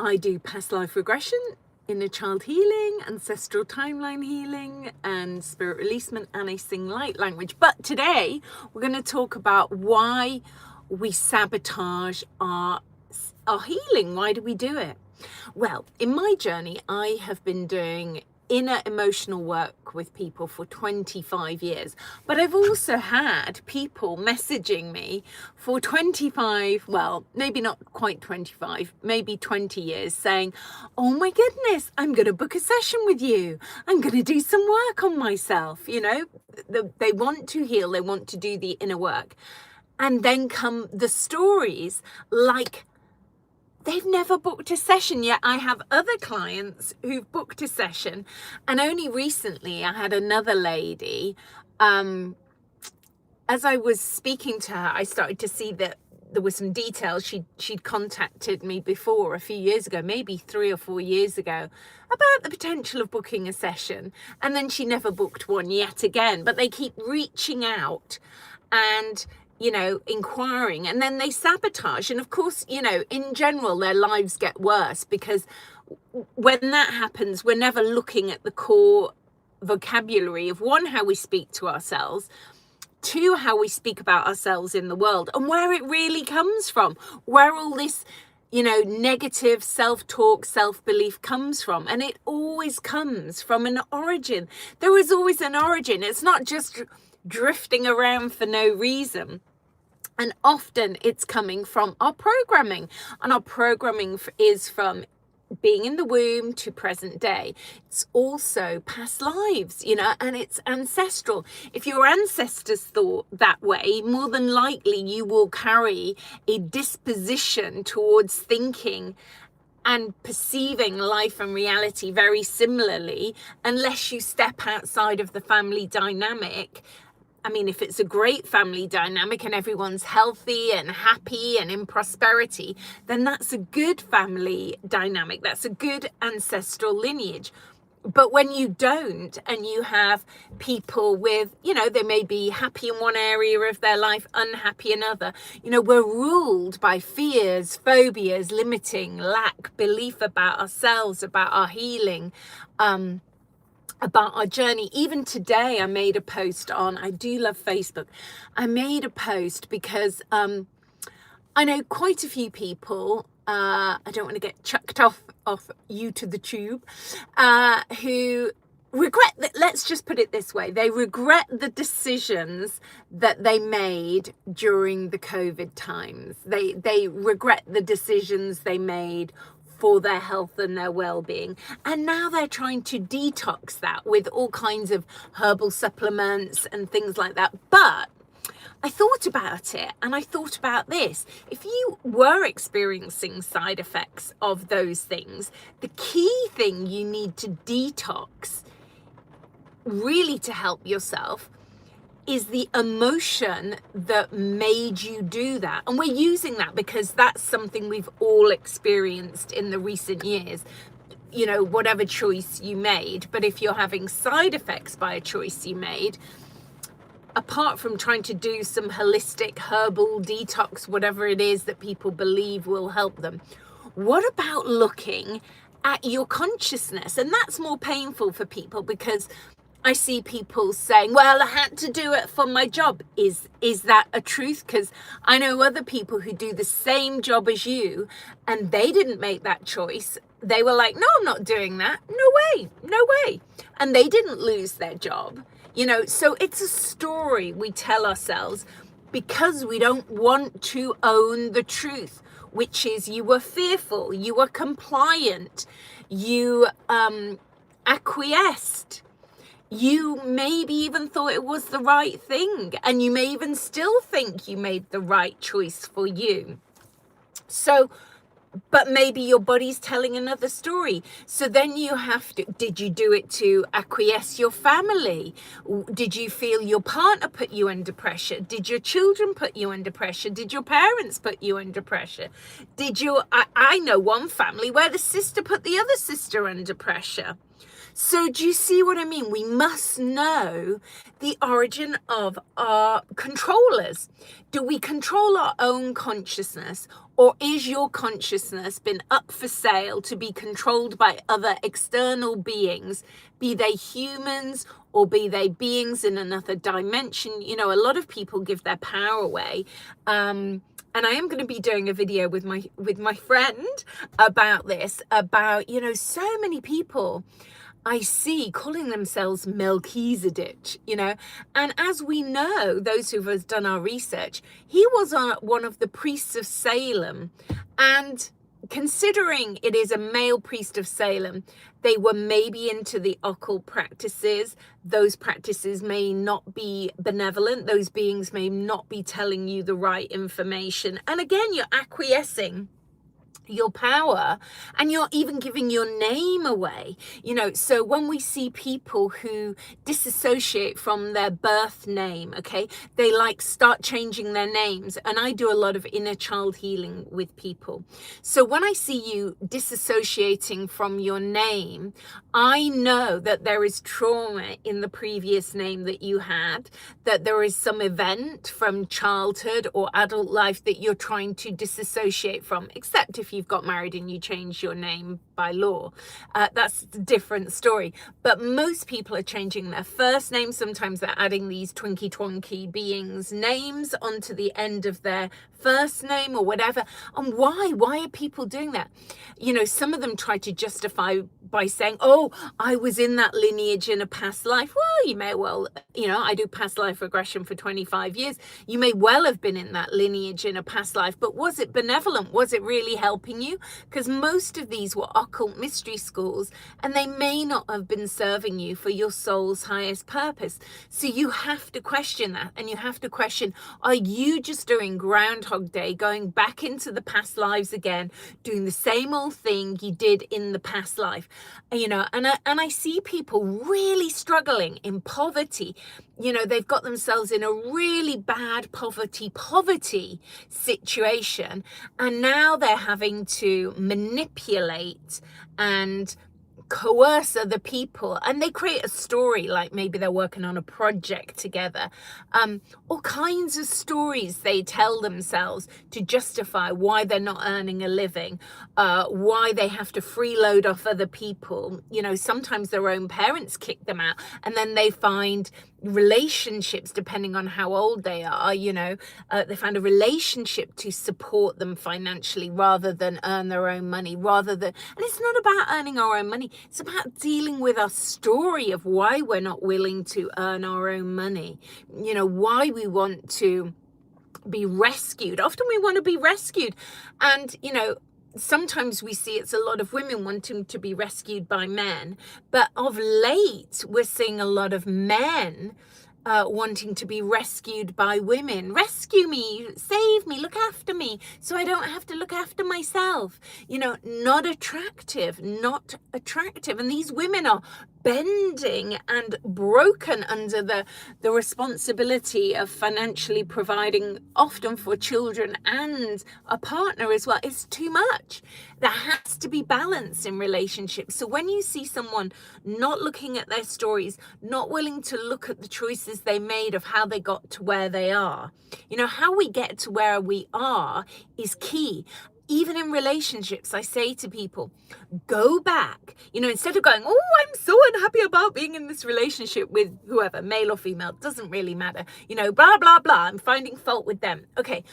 I do past life regression, inner child healing, ancestral timeline healing, and spirit releasement, and I sing light language. But today we're going to talk about why we sabotage our healing. Why do we do it? Well, in my journey, I have been doing inner emotional work with people for 25 years, but I've also had people messaging me for 25, well, maybe not quite 25, maybe 20 years, saying, oh my goodness, I'm going to book a session with you. I'm going to do some work on myself. You know, they want to heal, they want to do the inner work. And then come the stories like, they've never booked a session yet. I have other clients who've booked a session, and only recently I had another lady. As I was speaking to her, I started to see that there were some details. She'd contacted me before a few years ago, maybe 3 or 4 years ago, about the potential of booking a session, and then she never booked one yet again. But they keep reaching out and inquiring, and then they sabotage. And of course, in general, their lives get worse, because when that happens, we're never looking at the core vocabulary of, one, how we speak to ourselves, 2, how we speak about ourselves in the world, and where it really comes from, where all this negative self-talk, self-belief comes from. And it always comes from an origin. There is always an origin. It's not just drifting around for no reason. And often it's coming from our programming, and our programming is from being in the womb to present day. It's also past lives, and it's ancestral. If your ancestors thought that way, more than likely you will carry a disposition towards thinking and perceiving life and reality very similarly, unless you step outside of the family dynamic. I mean, if it's a great family dynamic and everyone's healthy and happy and in prosperity, then that's a good family dynamic. That's a good ancestral lineage. But when you don't, and you have people with, they may be happy in one area of their life, unhappy in another, we're ruled by fears, phobias, limiting, lack, belief about ourselves, about our healing, about our journey. Even today, I made a post on, I do love Facebook. I made a post because I know quite a few people, I don't want to get chucked off you to the tube, who regret that. Let's just put it this way. They regret the decisions that they made during the COVID times. They regret the decisions they made for their health and their well-being, and now they're trying to detox that with all kinds of herbal supplements and things like that. But I thought about it, and I thought about this. If you were experiencing side effects of those things, the key thing you need to detox, really to help yourself, is the emotion that made you do that. And we're using that because that's something we've all experienced in the recent years, whatever choice you made. But if you're having side effects by a choice you made, apart from trying to do some holistic herbal detox, whatever it is that people believe will help them, what about looking at your consciousness? And that's more painful for people, because I see people saying, well, I had to do it for my job. Is that a truth? Because I know other people who do the same job as you, and they didn't make that choice. They were like, no, I'm not doing that. No way. And they didn't lose their job. So it's a story we tell ourselves because we don't want to own the truth, which is you were fearful, you were compliant, you acquiesced. You maybe even thought it was the right thing, and you may even still think you made the right choice for you. So, but maybe your body's telling another story. So then you have to, did you do it to acquiesce your family? Did you feel your partner put you under pressure? Did your children put you under pressure? Did your parents put you under pressure? I know one family where the sister put the other sister under pressure. So do you see what I mean? We must know the origin of our controllers. Do we control our own consciousness, or is your consciousness been up for sale to be controlled by other external beings, be they humans or be they beings in another dimension? You know, a lot of people give their power away. And I am going to be doing a video with my friend about this, about, you know, so many people I see calling themselves Melchizedek, you know. And as we know, those who have done our research, he was one of the priests of Salem. And considering it is a male priest of Salem, they were maybe into the occult practices. Those practices may not be benevolent. Those beings may not be telling you the right information. And again, you're acquiescing your power, and you're even giving your name away, you know. So when we see people who disassociate from their birth name, okay, they like start changing their names. And I do a lot of inner child healing with people. So when I see you disassociating from your name, I know that there is trauma in the previous name that you had, that there is some event from childhood or adult life that you're trying to disassociate from, except if you've got married and you changed your name by law. That's a different story. But most people are changing their first name. Sometimes they're adding these twinky twonky beings' names onto the end of their first name or whatever. And why are people doing that? You know, some of them try to justify by saying, oh, I was in that lineage in a past life. Well, you may well, you know, I do past life regression for 25 years. You may well have been in that lineage in a past life, but was it benevolent? Was it really helping you? Because most of these were occult mystery schools, and they may not have been serving you for your soul's highest purpose. So you have to question that, and you have to question, are you just doing Groundhog Day, going back into the past lives again, doing the same old thing you did in the past life? You know, and I see people really struggling in poverty. You know, they've got themselves in a really bad poverty situation, and now they're having to manipulate and coerce other people, and they create a story, like maybe they're working on a project together. All kinds of stories they tell themselves to justify why they're not earning a living, why they have to freeload off other people. You know, sometimes their own parents kick them out, and then they find relationships, depending on how old they are, you know, they find a relationship to support them financially rather than earn their own money, and it's not about earning our own money, it's about dealing with our story of why we're not willing to earn our own money, you know, why we want to be rescued. Often we want to be rescued, and you know, sometimes we see it's a lot of women wanting to be rescued by men, but of late we're seeing a lot of men wanting to be rescued by women. Rescue me, save me, look after me so I don't have to look after myself. You know, not attractive. And these women are bending and broken under the responsibility of financially providing, often for children and a partner as well. It's too much. There has to be balance in relationships. So when you see someone not looking at their stories, not willing to look at the choices they made of how they got to where they are, you know, how we get to where we are is key. Even in relationships, I say to people, go back, you know, instead of going, oh, I'm so unhappy about being in this relationship with whoever, male or female, doesn't really matter, you know, blah, blah, blah, I'm finding fault with them. Okay,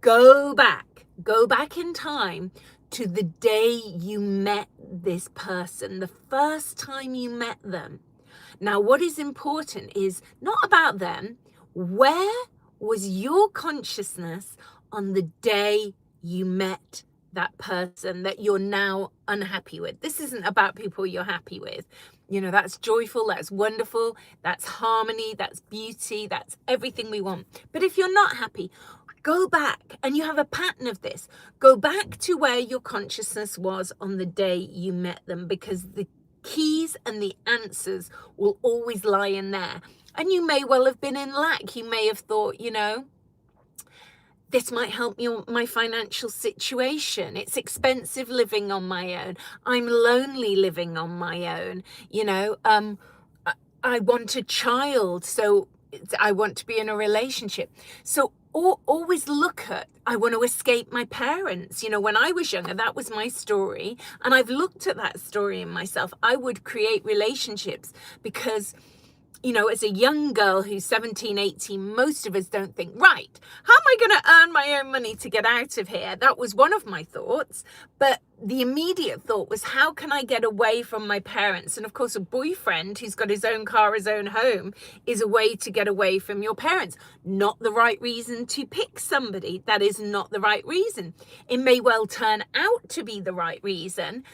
go back in time to the day you met this person, the first time you met them. Now, what is important is not about them. Where was your consciousness on the day you met that person that you're now unhappy with? This isn't about people you're happy with. You know, that's joyful, that's wonderful, that's harmony, that's beauty, that's everything we want. But if you're not happy, go back, and you have a pattern of this. Go back to where your consciousness was on the day you met them, because the keys and the answers will always lie in there. And you may well have been in lack. You may have thought, you know, This might help my financial situation. It's expensive living on my own. I'm lonely living on my own. I want a child, so I want to be in a relationship. So always look at, I want to escape my parents. When I was younger, that was my story. And I've looked at that story in myself. I would create relationships because, as a young girl who's 17, 18, most of us don't think, right, how am I going to earn my own money to get out of here? That was one of my thoughts. But the immediate thought was, how can I get away from my parents? And of course, a boyfriend who's got his own car, his own home, is a way to get away from your parents. Not the right reason to pick somebody. That is not the right reason. It may well turn out to be the right reason,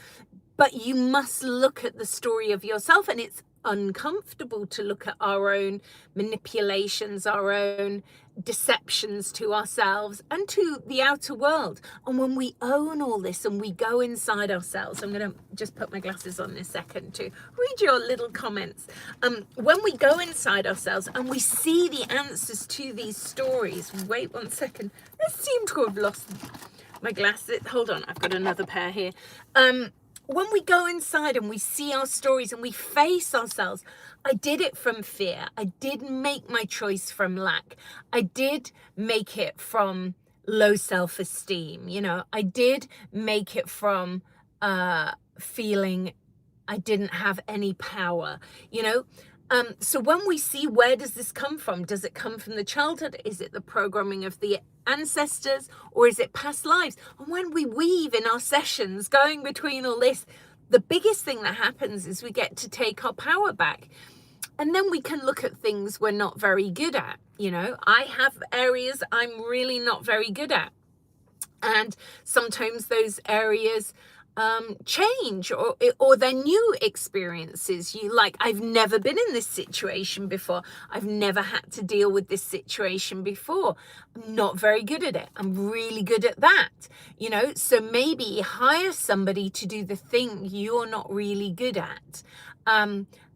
but you must look at the story of yourself. And it's uncomfortable to look at our own manipulations, our own deceptions to ourselves and to the outer world. And when we own all this and we go inside ourselves, I'm going to just put my glasses on in a second to read your little comments. When we go inside ourselves and we see the answers to these stories, wait 1 second, I seem to have lost my glasses. Hold on, I've got another pair here. When we go inside and we see our stories and we face ourselves, I did it from fear. I did make my choice from lack. I did make it from low self-esteem. I did make it from feeling I didn't have any power, So when we see, where does this come from? Does it come from the childhood? Is it the programming of the ancestors, or is it past lives? And when we weave in our sessions, going between all this, the biggest thing that happens is we get to take our power back. And then we can look at things we're not very good at. I have areas I'm really not very good at. And sometimes those areas change, or they're new experiences. I've never been in this situation before. I've never had to deal with this situation before. I'm not very good at it. I'm really good at that. So maybe hire somebody to do the thing you're not really good at.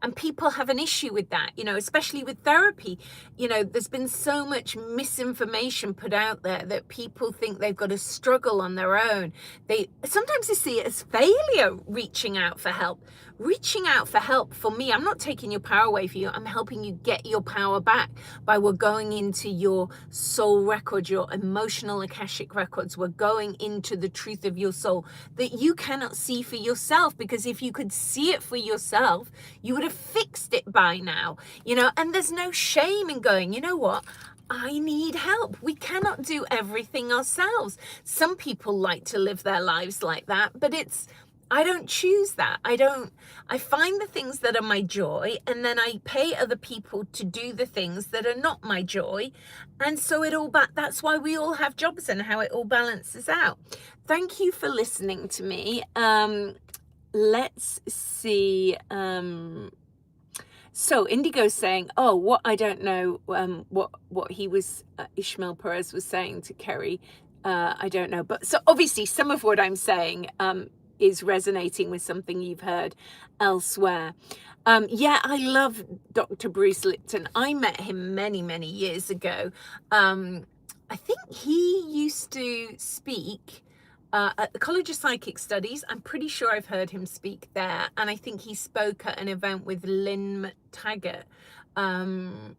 And people have an issue with that, especially with therapy. There's been so much misinformation put out there that people think they've got to struggle on their own. Sometimes they see it as failure, reaching out for help. Reaching out for help, for me, I'm not taking your power away from you. I'm helping you get your power back we're going into your soul records, your emotional Akashic records. We're going into the truth of your soul that you cannot see for yourself, because if you could see it for yourself, you would have fixed it by now, and there's no shame in going, you know what? I need help. We cannot do everything ourselves. Some people like to live their lives like that, but I don't choose that. I find the things that are my joy, and then I pay other people to do the things that are not my joy. And so that's why we all have jobs and how it all balances out. Thank you for listening to me. Let's see. So Indigo's saying, oh, what I don't know, what he was, Ishmael Perez was saying to Kerry, I don't know. But so obviously some of what I'm saying is resonating with something you've heard elsewhere. Yeah, I love Dr. Bruce Lipton. I met him many, many years ago. I think he used to speak at the College of Psychic Studies. I'm pretty sure I've heard him speak there. And I think he spoke at an event with Lynn McTaggart.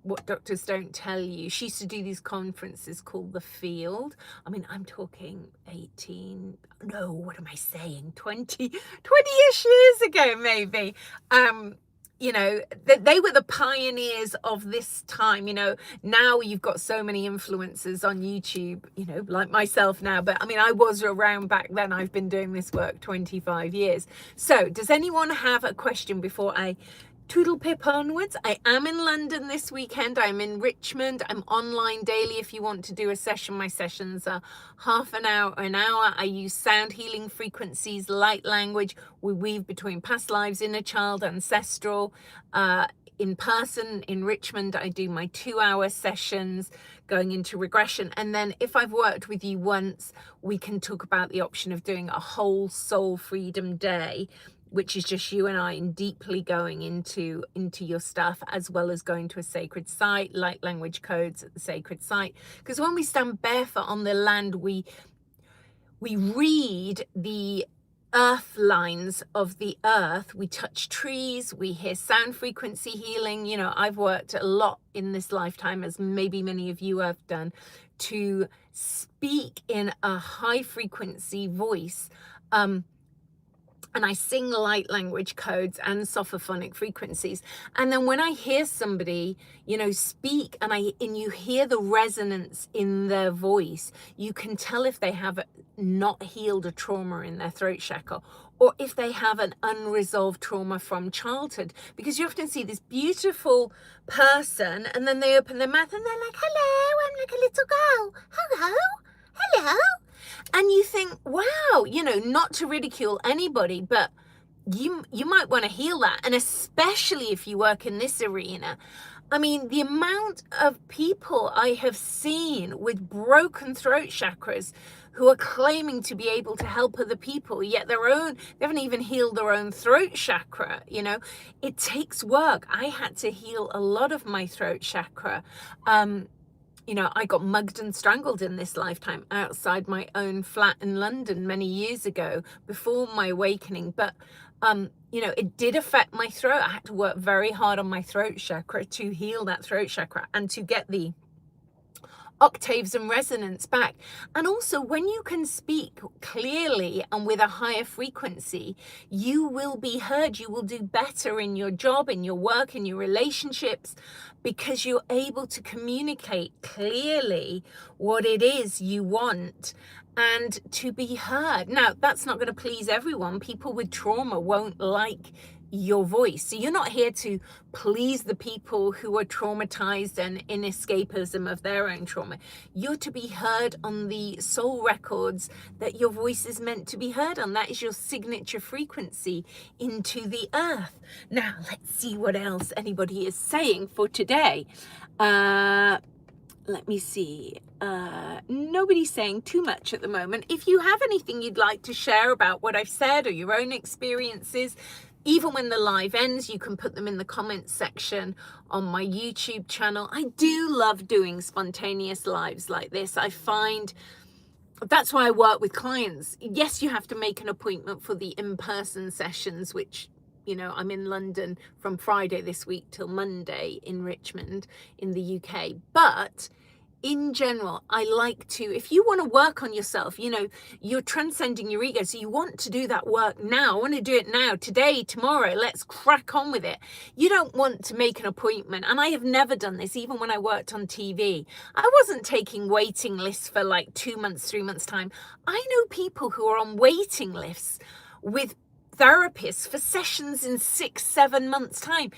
What Doctors Don't Tell You. She used to do these conferences called The Field. I mean, I'm talking 20, 20-ish years ago, maybe. They were the pioneers of this time. Now you've got so many influencers on YouTube, like myself now, but I mean, I was around back then. I've been doing this work 25 years. So does anyone have a question before I Toodle pip onwards? I am in London this weekend. I'm in Richmond. I'm online daily if you want to do a session. My sessions are half an hour, an hour. I use sound healing frequencies, light language. We weave between past lives, inner child, ancestral. In person in Richmond, I do my 2-hour sessions going into regression. And then if I've worked with you once, we can talk about the option of doing a whole soul freedom day, which is just you and I, and deeply going into your stuff, as well as going to a sacred site, light language codes at the sacred site. Because when we stand barefoot on the land, we read the earth lines of the earth. We touch trees, we hear sound frequency healing. You know, I've worked a lot in this lifetime, as maybe many of you have done, to speak in a high frequency voice. And I sing light language codes and sophophonic frequencies. And then when I hear somebody, you know, speak, and you hear the resonance in their voice, you can tell if they have not healed a trauma in their throat chakra, or if they have an unresolved trauma from childhood. Because you often see this beautiful person, and then they open their mouth and they're like, hello, I'm like a little girl. Hello, hello. And you think, wow, you know, not to ridicule anybody, but you might want to heal that. And especially if you work in this arena. I mean, the amount of people I have seen with broken throat chakras who are claiming to be able to help other people, yet they haven't even healed their own throat chakra. You know, it takes work. I had to heal a lot of my throat chakra. You know, I got mugged and strangled in this lifetime outside my own flat in London many years ago, before my awakening. But, you know, it did affect my throat. I had to work very hard on my throat chakra to heal that throat chakra and to get the octaves and resonance back. And also, when you can speak clearly and with a higher frequency, you will be heard. You will do better in your job, in your work, in your relationships, because you're able to communicate clearly what it is you want and to be heard. Now, that's not going to please everyone. People with trauma won't like your voice. So you're not here to please the people who are traumatized and in escapism of their own trauma. You're to be heard on the soul records that your voice is meant to be heard on. That is your signature frequency into the earth. Now, let's see what else anybody is saying for today. Let me see. Nobody's saying too much at the moment. If you have anything you'd like to share about what I've said, or your own experiences, even when the live ends, you can put them in the comments section on my YouTube channel. I do love doing spontaneous lives like this. I find that's why I work with clients. Yes, you have to make an appointment for the in-person sessions, which, you know, I'm in London from Friday this week till Monday in Richmond in the UK. But in general, I like to, if you want to work on yourself, you know, you're transcending your ego, so you want to do that work now. I want to do it now, today, tomorrow, let's crack on with it. You don't want to make an appointment. And I have never done this, even when I worked on TV. I wasn't taking waiting lists for like 2 months, 3 months time. I know people who are on waiting lists with therapists for sessions in 6, 7 months time.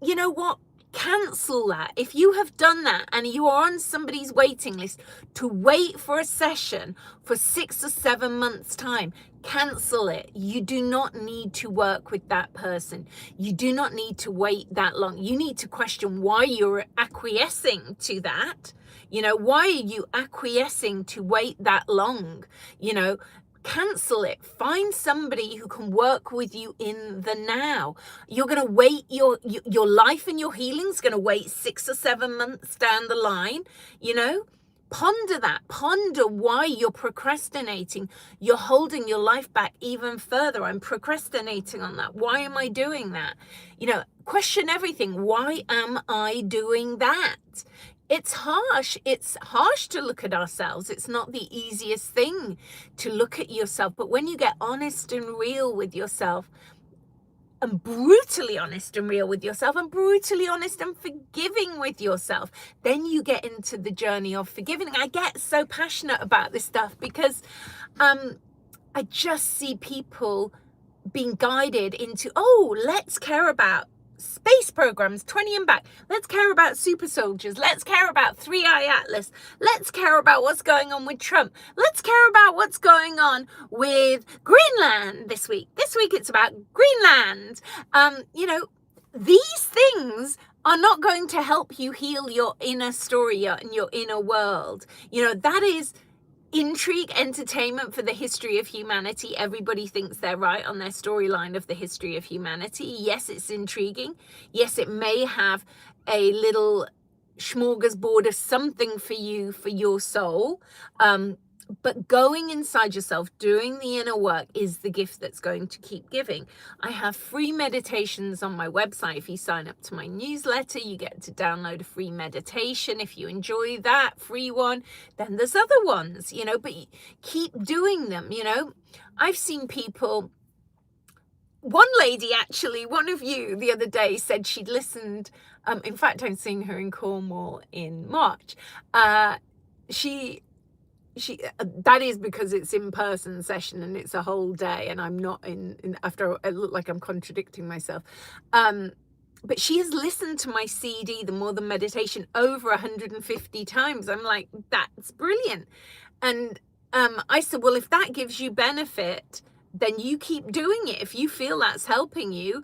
You know what? Cancel that. If you have done that and you are on somebody's waiting list to wait for a session for 6 or 7 months time, cancel it. You do not need to work with that person. You do not need to wait that long. You need to question why you're acquiescing to that. You know, why are you acquiescing to wait that long? You know, cancel it. Find somebody who can work with you in the now. You're going to wait, your life and your healing's going to wait 6 or 7 months down the line. You know, ponder that. Ponder why you're procrastinating. You're holding your life back even further. I'm procrastinating on that. Why am I doing that? You know, question everything. Why am I doing that? It's harsh. It's harsh to look at ourselves. It's not the easiest thing to look at yourself. But when you get honest and real with yourself, and brutally honest and real with yourself, and brutally honest and forgiving with yourself, then you get into the journey of forgiving. I get so passionate about this stuff because I just see people being guided into, oh, let's care about space programs 20 and back, let's care about super soldiers, let's care about 3i Atlas, let's care about what's going on with Trump, let's care about what's going on with Greenland this week it's about Greenland. You know, these things are not going to help you heal your inner story and your inner world. You know, that is intrigue, entertainment for the history of humanity. Everybody thinks they're right on their storyline of the history of humanity. Yes, it's intriguing. Yes, it may have a little smorgasbord of something for you, for your soul. But going inside yourself, doing the inner work is the gift that's going to keep giving. I have free meditations on my website. If you sign up to my newsletter, you get to download a free meditation. If you enjoy that free one, then there's other ones, but keep doing them. I've seen people. One lady, actually, one of you the other day said she'd listened. In fact, I'm seeing her in Cornwall in March. She that is because it's in-person session and it's a whole day, and I'm not in after I look like I'm contradicting myself. But she has listened to my CD, The More Than Meditation, over 150 times. I'm like, that's brilliant. And I said, well, if that gives you benefit, then you keep doing it. If you feel that's helping you,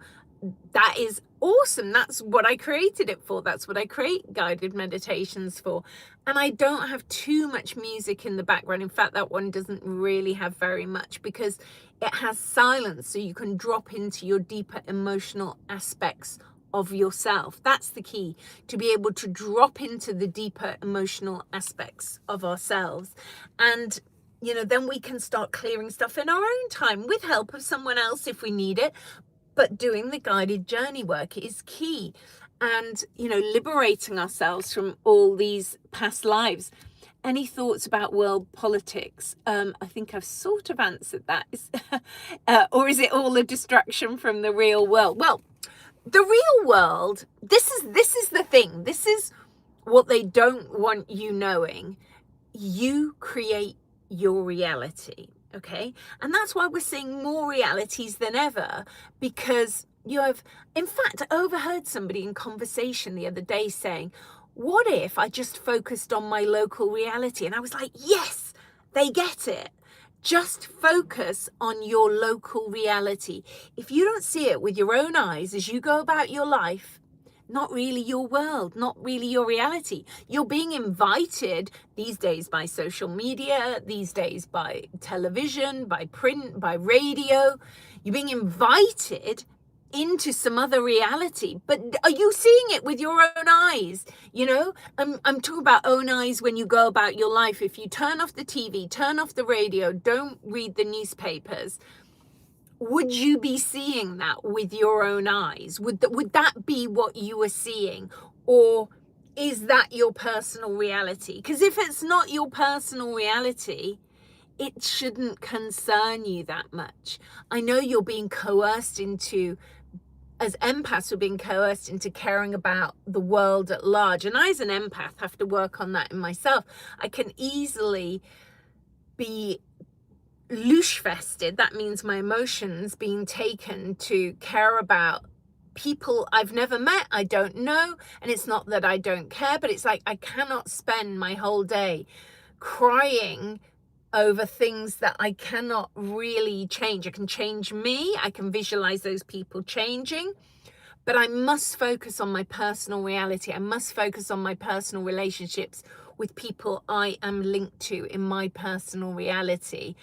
that is awesome. That's what I created it for. That's what I create guided meditations for. And I don't have too much music in the background. In fact, that one doesn't really have very much because it has silence, so you can drop into your deeper emotional aspects of yourself. That's the key, to be able to drop into the deeper emotional aspects of ourselves. And then we can start clearing stuff in our own time with help of someone else if we need it. But doing the guided journey work is key. And, liberating ourselves from all these past lives. Any thoughts about world politics? I think I've sort of answered that. Or is it all a distraction from the real world? Well, the real world, this is the thing. This is what they don't want you knowing. You create your reality. Okay. And that's why we're seeing more realities than ever, because you have, in fact, I overheard somebody in conversation the other day saying, what if I just focused on my local reality? And I was like, yes, they get it. Just focus on your local reality. If you don't see it with your own eyes as you go about your life, not really your world, not really your reality. You're being invited these days by social media, these days by television, by print, by radio. You're being invited into some other reality, but are you seeing it with your own eyes? I'm talking about own eyes when you go about your life. If you turn off the TV, turn off the radio, don't read the newspapers, would you be seeing that with your own eyes? Would that be what you were seeing? Or is that your personal reality? Because if it's not your personal reality, it shouldn't concern you that much. I know you're being coerced into, as empaths, we're being coerced into caring about the world at large. And I, as an empath, have to work on that in myself. I can easily be louche-vested. That means my emotions being taken to care about people I've never met, I don't know. And it's not that I don't care, but it's like I cannot spend my whole day crying over things that I cannot really change. I can change me, I can visualize those people changing, but I must focus on my personal reality. I must focus on my personal relationships with people I am linked to in my personal reality.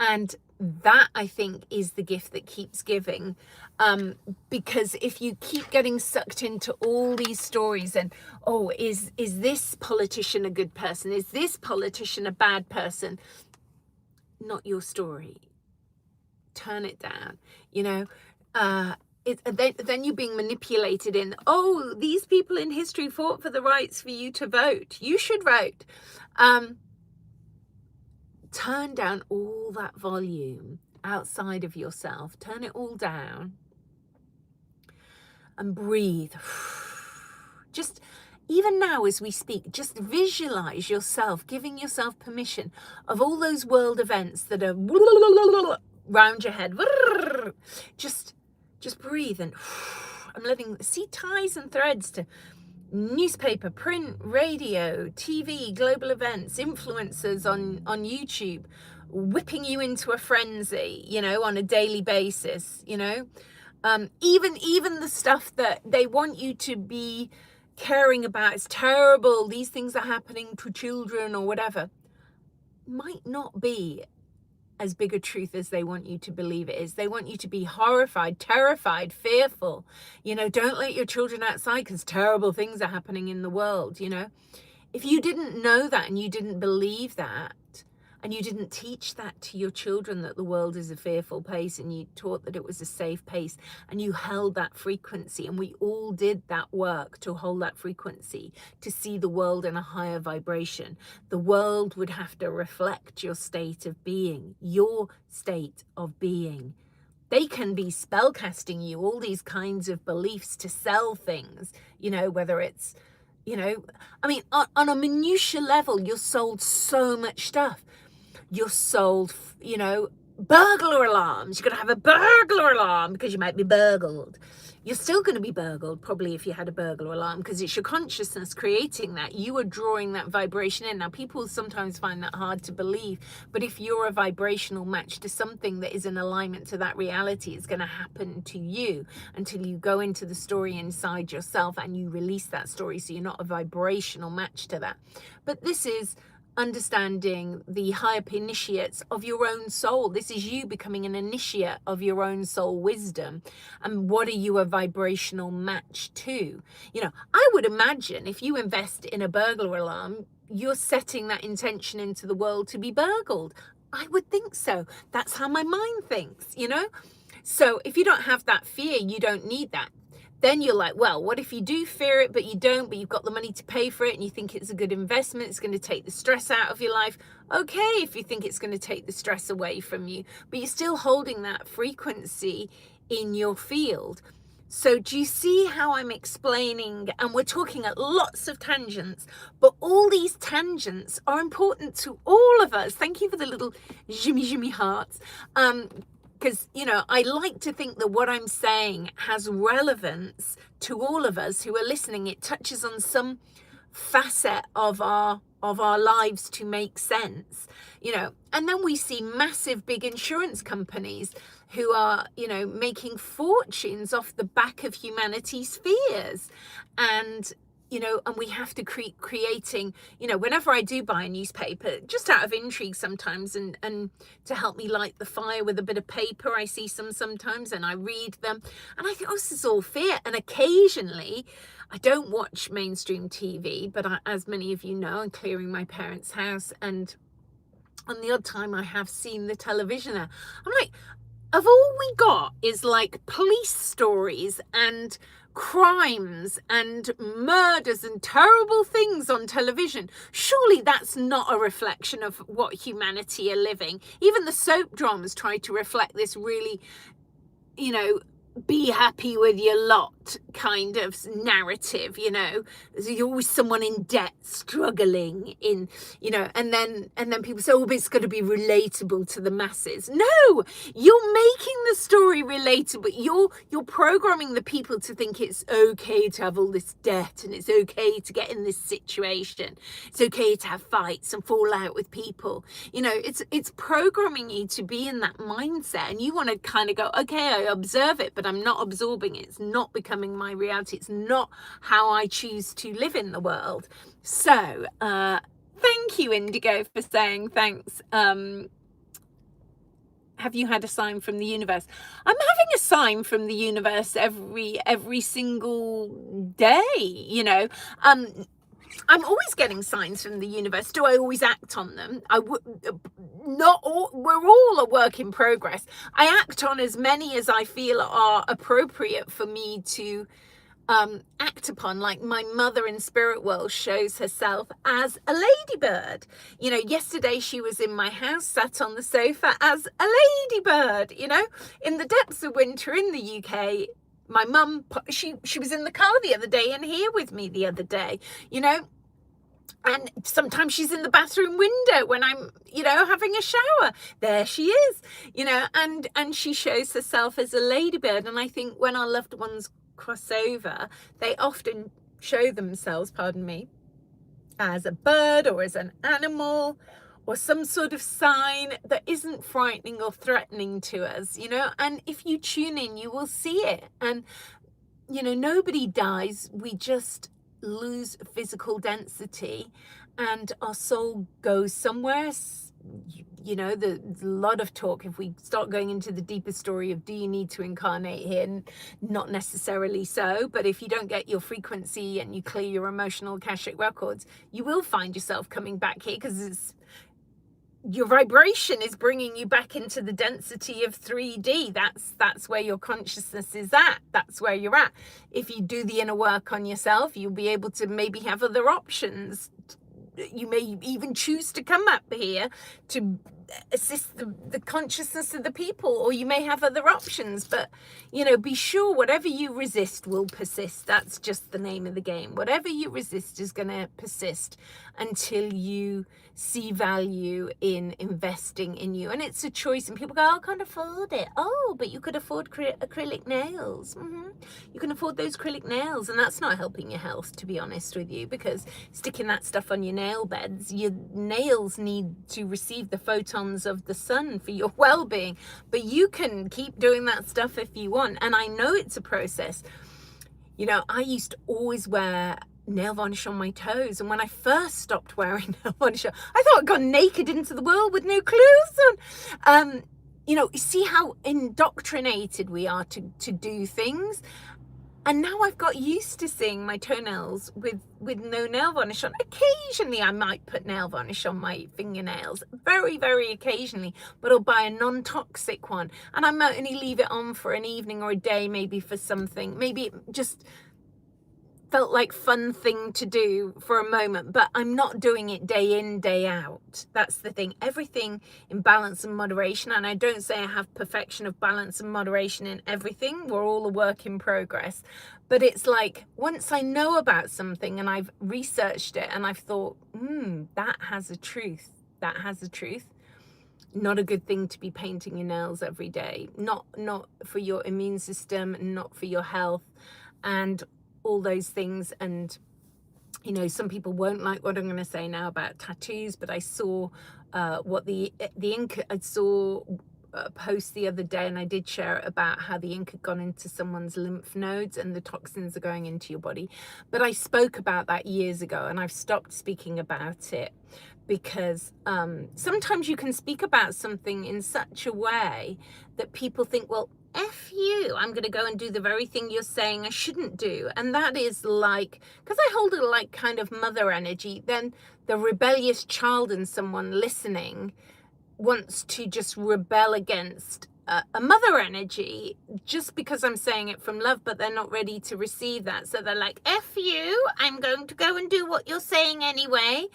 And that, I think, is the gift that keeps giving. Because if you keep getting sucked into all these stories and, oh, is this politician a good person? Is this politician a bad person? Not your story. Turn it down. Then you're being manipulated in, oh, these people in history fought for the rights for you to vote. You should vote. Turn down all that volume outside of yourself. Turn it all down and breathe. Just, even now as we speak, just visualize yourself, giving yourself permission of all those world events that are round your head. Just breathe, and I'm see ties and threads to newspaper, print, radio, TV, global events, influencers on YouTube, whipping you into a frenzy, on a daily basis, even the stuff that they want you to be caring about is terrible. These things are happening to children or whatever. might not be as big a truth as they want you to believe it is. They want you to be horrified, terrified, fearful. Don't let your children outside because terrible things are happening in the world. If you didn't know that and you didn't believe that, and you didn't teach that to your children, that the world is a fearful place, and you taught that it was a safe place, and you held that frequency, and we all did that work to hold that frequency, to see the world in a higher vibration, the world would have to reflect your state of being, your state of being. They can be spellcasting you all these kinds of beliefs to sell things, whether it's, on a minutiae level, you're sold so much stuff. You're sold, burglar alarms. You're going to have a burglar alarm because you might be burgled. You're still going to be burgled, probably, if you had a burglar alarm, because it's your consciousness creating that. You are drawing that vibration in. Now, people sometimes find that hard to believe, but if you're a vibrational match to something that is in alignment to that reality, it's going to happen to you until you go into the story inside yourself and you release that story, so you're not a vibrational match to that. But this is understanding the higher initiates of your own soul. This is you becoming an initiate of your own soul wisdom. And what are you a vibrational match to? I would imagine if you invest in a burglar alarm, you're setting that intention into the world to be burgled. I would think so. That's how my mind thinks, So if you don't have that fear, you don't need that. Then you're like, well, what if you do fear it, but you don't, but you've got the money to pay for it and you think it's a good investment, it's going to take the stress out of your life. Okay, if you think it's going to take the stress away from you, but you're still holding that frequency in your field. So do you see how I'm explaining? And we're talking at lots of tangents, but all these tangents are important to all of us. Thank you for the little shimmy hearts. Because, I like to think that what I'm saying has relevance to all of us who are listening. It touches on some facet of our lives to make sense, and then we see massive big insurance companies who are, making fortunes off the back of humanity's fears. And and we have to creating, whenever I do buy a newspaper, just out of intrigue sometimes, and to help me light the fire with a bit of paper, I see some sometimes and I read them and I think, oh, this is all fear. And occasionally, I don't watch mainstream TV, but as many of you know, I'm clearing my parents' house, and on the odd time I have seen the television there. I'm like, of all we got is like police stories and crimes and murders and terrible things on television. Surely that's not a reflection of what humanity are living. Even the soap dramas try to reflect this really, be happy with your lot kind of narrative. There's always someone in debt, struggling in, and then people say, oh, but it's got to be relatable to the masses. No, you're making the story relatable. You're programming the people to think it's okay to have all this debt, and it's okay to get in this situation. It's okay to have fights and fall out with people. It's programming you to be in that mindset, and you want to kind of go, okay, I observe it, but I'm not absorbing it. It's not becoming my reality. It's not how I choose to live in the world. So thank you, Indigo, for saying thanks. Have you had a sign from the universe? I'm having a sign from the universe every single day. I'm always getting signs from the universe. Do I always act on them? Not all. We're all a work in progress. I act on as many as I feel are appropriate for me to act upon. Like my mother in spirit world shows herself as a ladybird. Yesterday she was in my house, sat on the sofa as a ladybird. In the depths of winter in the UK. My mum, she was in the car the other day and here with me the other day, and sometimes she's in the bathroom window when I'm, having a shower. There she is, and she shows herself as a ladybird. And I think when our loved ones cross over, they often show themselves, pardon me, as a bird or as an animal, or some sort of sign that isn't frightening or threatening to us, and if you tune in, you will see it. And, nobody dies. We just lose physical density and our soul goes somewhere you know, there's a lot of talk. If we start going into the deeper story of do you need to incarnate here, not necessarily so, but if you don't get your frequency and you clear your emotional Akashic records, you will find yourself coming back here, because it's your vibration is bringing you back into the density of 3D. That's where your consciousness is at. That's where you're at. If you do the inner work on yourself, you'll be able to maybe have other options. You may even choose to come up here to assist the consciousness of the people, or you may have other options. But, you know, be sure whatever you resist will persist. That's just the name of the game. Whatever you resist is going to persist until you see value in investing in you. And it's a choice. And people go, oh, I can't afford it. Oh, but you could afford acrylic nails. You can afford those acrylic nails, and that's not helping your health, to be honest with you, because sticking that stuff on your nail beds, your nails need to receive the photons of the sun for your well-being. But you can keep doing that stuff if you want. And I know it's a process. You know, I used to always wear nail varnish on my toes, and when I first stopped wearing nail varnish, I thought I'd gone naked into the world with no clothes on. You know, see how indoctrinated we are to do things. And now I've got used to seeing my toenails with no nail varnish on. Occasionally I might put nail varnish on my fingernails, very, very occasionally, but I'll buy a non-toxic one, and I might only leave it on for an evening or a day, maybe for something. Maybe it just felt like fun thing to do for a moment, but I'm not doing it day in, day out. That's the thing. Everything in balance and moderation. And I don't say I have perfection of balance and moderation in everything. We're all a work in progress. But it's like, once I know about something and I've researched it and I've thought, that has a truth. That has a truth. Not a good thing to be painting your nails every day. Not for your immune system, not for your health, and all those things. And, you know, some people won't like what I'm going to say now about tattoos, but I saw what the ink, I saw a post the other day, and I did share it about how the ink had gone into someone's lymph nodes and the toxins are going into your body. But I spoke about that years ago, and I've stopped speaking about it, because sometimes you can speak about something in such a way that people think, well, F you, I'm going to go and do the very thing you're saying I shouldn't do. And that is like, because I hold it like kind of mother energy, then the rebellious child in someone listening wants to just rebel against a mother energy just because I'm saying it from love, but they're not ready to receive that. So they're like, F you, I'm going to go and do what you're saying anyway.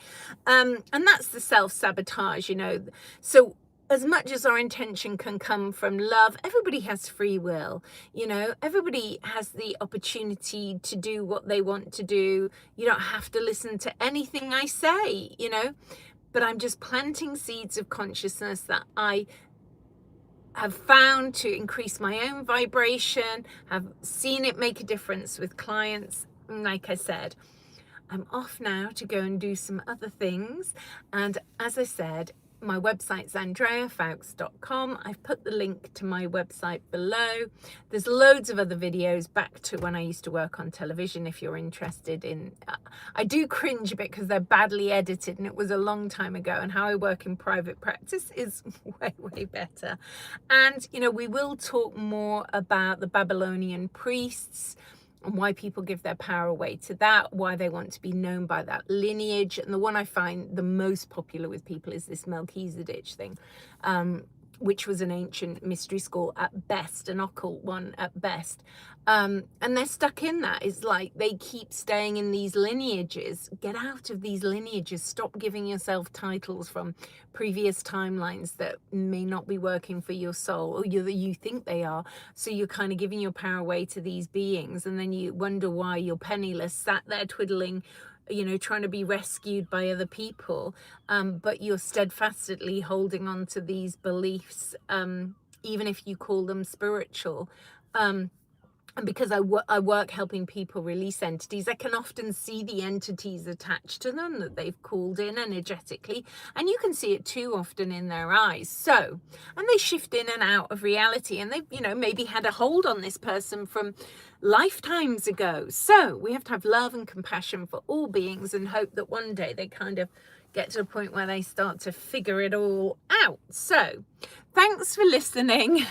And that's the self-sabotage, you know. So as much as our intention can come from love, everybody has free will, you know, everybody has the opportunity to do what they want to do. You don't have to listen to anything I say, you know, but I'm just planting seeds of consciousness that I have found to increase my own vibration, have seen it make a difference with clients. And like I said, I'm off now to go and do some other things. And as I said, my website's andreafoulkes.com. I've put the link to my website below. There's loads of other videos back to when I used to work on television if you're interested in. I do cringe a bit because they're badly edited and it was a long time ago, and how I work in private practice is way, way better. And, you know, we will talk more about the Babylonian priests and why people give their power away to that, why they want to be known by that lineage. And the one I find the most popular with people is this Melchizedek thing, which was an ancient mystery school at best, an occult one at best. And they're stuck in that. It's like they keep staying in these lineages. Get out of these lineages. Stop giving yourself titles from previous timelines that may not be working for your soul, or you think they are. So you're kind of giving your power away to these beings, and then you wonder why you're penniless, sat there twiddling, you know, trying to be rescued by other people, but you're steadfastly holding on to these beliefs, even if you call them spiritual. And because I work helping people release entities, I can often see the entities attached to them that they've called in energetically. And you can see it too often in their eyes. So, and they shift in and out of reality. And they've, you know, maybe had a hold on this person from lifetimes ago. So we have to have love and compassion for all beings and hope that one day they kind of get to a point where they start to figure it all out. So thanks for listening.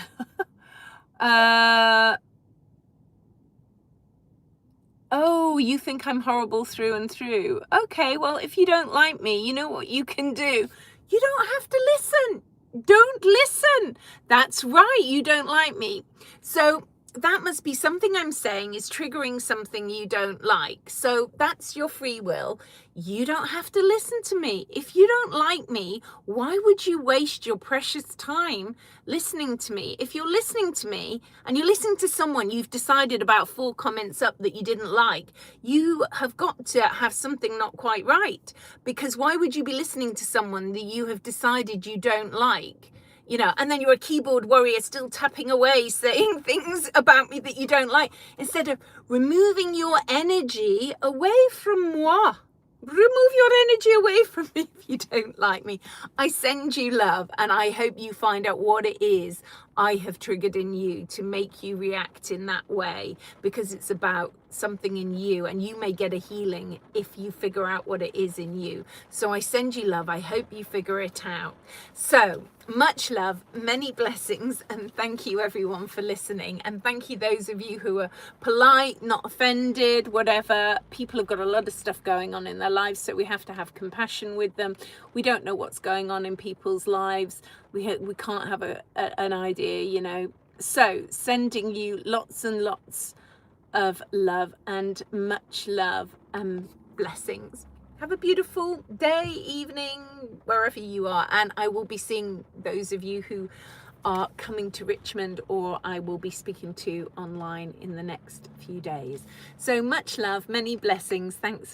Oh, you think I'm horrible through and through. Okay, well, if you don't like me, you know what you can do. You don't have to listen. Don't listen. That's right, you don't like me. So that must be something I'm saying is triggering something you don't like. So that's your free will. You don't have to listen to me. If you don't like me, why would you waste your precious time listening to me? If you're listening to me and you're listening to someone you've decided about 4 comments up that you didn't like, you have got to have something not quite right. Because why would you be listening to someone that you have decided you don't like? You know, and then you're a keyboard warrior still tapping away, saying things about me that you don't like, instead of removing your energy away from moi. Remove your energy away from me if you don't like me. I send you love, and I hope you find out what it is I have triggered in you to make you react in that way, because it's about something in you, and you may get a healing if you figure out what it is in you. So I send you love. I hope you figure it out. So much love, many blessings, and thank you everyone for listening. And thank you those of you who are polite, not offended, whatever. People have got a lot of stuff going on in their lives, so we have to have compassion with them. We don't know what's going on in people's lives. We can't have an idea, you know. So sending you lots and lots of love and much love and blessings. Have a beautiful day, evening, wherever you are. And I will be seeing those of you who are coming to Richmond, or I will be speaking to online in the next few days. So much love, many blessings. Thanks